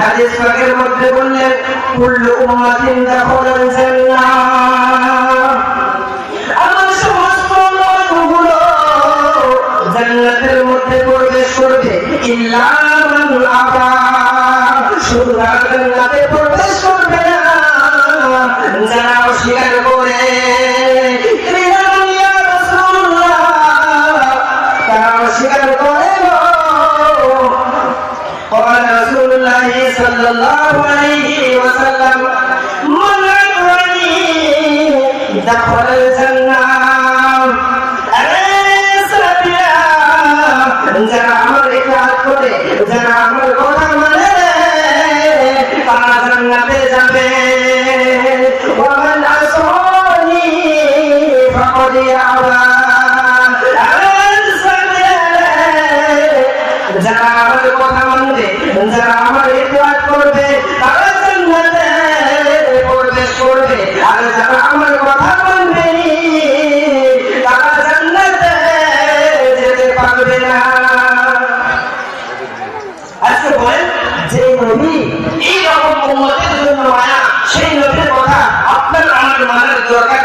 হাদিস পাকের মধ্যে বললেন কুল্লু উম্মাতিন দাখালাল জান্নাহ, আমার সমস্ত উম্মতগুলো জান্নাতের মধ্যে প্রবেশ করবে ইল্লা মান আবা, শুধু জান্নাতে প্রবেশ করবে না যারা অস্বীকার করে। ইয়া রাসূলুল্লাহ, তারা অস্বীকার করে। قال رسول الله صلى الله عليه وسلم من أطاعني دخل الجنة। যারা আমার ইতাআত করে, যারা আমার কথা মানে তারা জান্নাতে যাবে। ومن عصاني فقد أبى। যারা আমার কথা মানবে, যারা আমার ইতাআত করবে তারা জান্নাতে প্রবেশ করবে, আর যারা আমার কথা মানবে তারা জান্নাতে যেতে পারবে না। আজকে বলেন যে নবী এই রকম উম্মতের জন্য মায়া, সেই নবীর কথা আপনার আমার মানার দরকার